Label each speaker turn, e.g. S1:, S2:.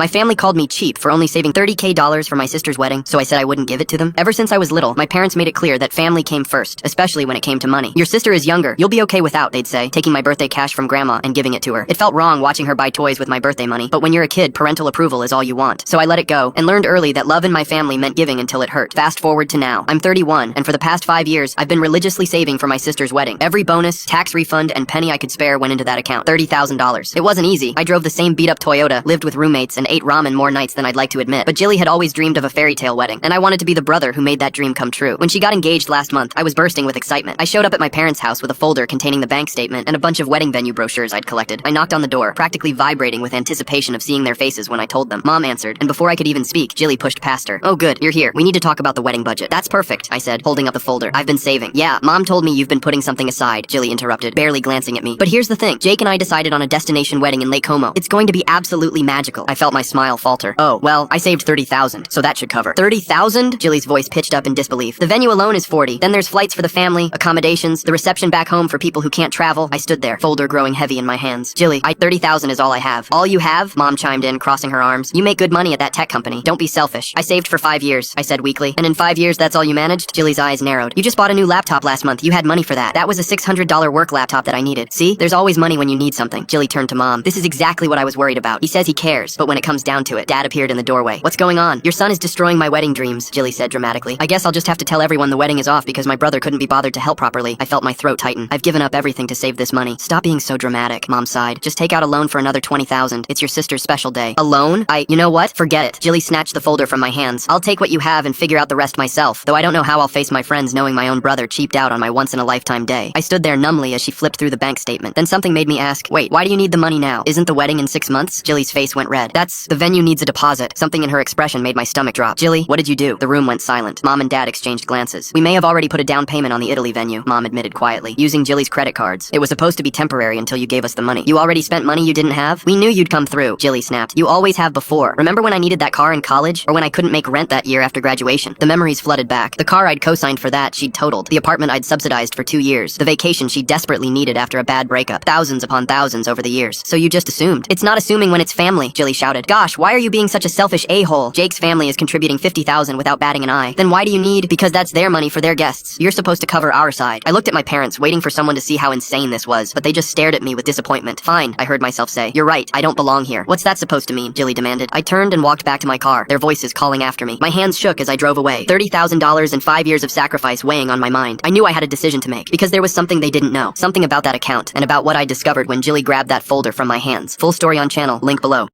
S1: My family called me cheap for only saving $30K for my sister's wedding, so I said I wouldn't give it to them. Ever since I was little, my parents made it clear that family came first, especially when it came to money. Your sister is younger, you'll be okay without, they'd say, taking my birthday cash from grandma and giving it to her. It felt wrong watching her buy toys with my birthday money, but when you're a kid, parental approval is all you want. So I let it go, and learned early that love in my family meant giving until it hurt. Fast forward to now. I'm 31, and for the past 5 years, I've been religiously saving for my sister's wedding. Every bonus, tax refund, and penny I could spare went into that account. $30,000. It wasn't easy. I drove the same beat-up Toyota, lived with roommates, and ate ramen more nights than I'd like to admit. But Jilly had always dreamed of a fairy tale wedding, and I wanted to be the brother who made that dream come true. When she got engaged last month, I was bursting with excitement. I showed up at my parents' house with a folder containing the bank statement and a bunch of wedding venue brochures I'd collected. I knocked on the door, practically vibrating with anticipation of seeing their faces when I told them. Mom answered, and before I could even speak, Jilly pushed past her. "Oh good, you're here. We need to talk about the wedding budget." "That's perfect," I said, holding up the folder. "I've been saving." "Yeah, Mom told me you've been putting something aside," Jilly interrupted, barely glancing at me. "But here's the thing. Jake and I decided on a destination wedding in Lake Como. It's going to be absolutely magical." I felt my smile falter. "Oh, well, I saved $30,000, so that should cover." "30,000?" Jilly's voice pitched up in disbelief. "The venue alone is 40. Then there's flights for the family, accommodations, the reception back home for people who can't travel." I stood there, folder growing heavy in my hands. "Jilly, 30,000 is all I have." "All you have?" Mom chimed in, crossing her arms. "You make good money at that tech company. Don't be selfish." "I saved for 5 years," I said weakly. "And in 5 years, that's all you managed?" Jilly's eyes narrowed. "You just bought a new laptop last month. You had money for that. That was a $600 work laptop that I needed. See? There's always money when you need something." Jilly turned to Mom. "This is exactly what I was worried about. He says he cares, but when it comes down to it." Dad appeared in the doorway. "What's going on?" "Your son is destroying my wedding dreams," Jilly said dramatically. "I guess I'll just have to tell everyone the wedding is off because my brother couldn't be bothered to help properly." I felt my throat tighten. "I've given up everything to save this money." "Stop being so dramatic," Mom sighed. "Just take out a loan for another 20,000. It's your sister's special day." "A loan? You know what? Forget it." Jilly snatched the folder from my hands. "I'll take what you have and figure out the rest myself, though I don't know how I'll face my friends knowing my own brother cheaped out on my once-in-a-lifetime day." I stood there numbly as she flipped through the bank statement. Then something made me ask, "Wait, why do you need the money now? Isn't the wedding in 6 months?" Jilly's face went red. The venue needs a deposit." Something in her expression made my stomach drop. "Jilly, what did you do?" The room went silent. Mom and Dad exchanged glances. "We may have already put a down payment on the Italy venue," Mom admitted quietly, "using Jilly's credit cards. It was supposed to be temporary until you gave us the money." "You already spent money you didn't have?" "We knew you'd come through," Jilly snapped. "You always have before. Remember when I needed that car in college? Or when I couldn't make rent that year after graduation?" The memories flooded back. The car I'd co-signed for that, she'd totaled. The apartment I'd subsidized for 2 years. The vacation she desperately needed after a bad breakup. Thousands upon thousands over the years. "So you just assumed." "It's not assuming when it's family," Jilly shouted. "Gosh, why are you being such a selfish a-hole? Jake's family is contributing 50,000 without batting an eye. Then why do you need?" "Because that's their money for their guests. You're supposed to cover our side." I looked at my parents, waiting for someone to see how insane this was, but they just stared at me with disappointment. "Fine," I heard myself say. "You're right. I don't belong here." "What's that supposed to mean?" Jilly demanded. I turned and walked back to my car, their voices calling after me. My hands shook as I drove away. $30,000 and 5 years of sacrifice weighing on my mind. I knew I had a decision to make, because there was something they didn't know. Something about that account, and about what I discovered when Jilly grabbed that folder from my hands. Full story on channel, link below.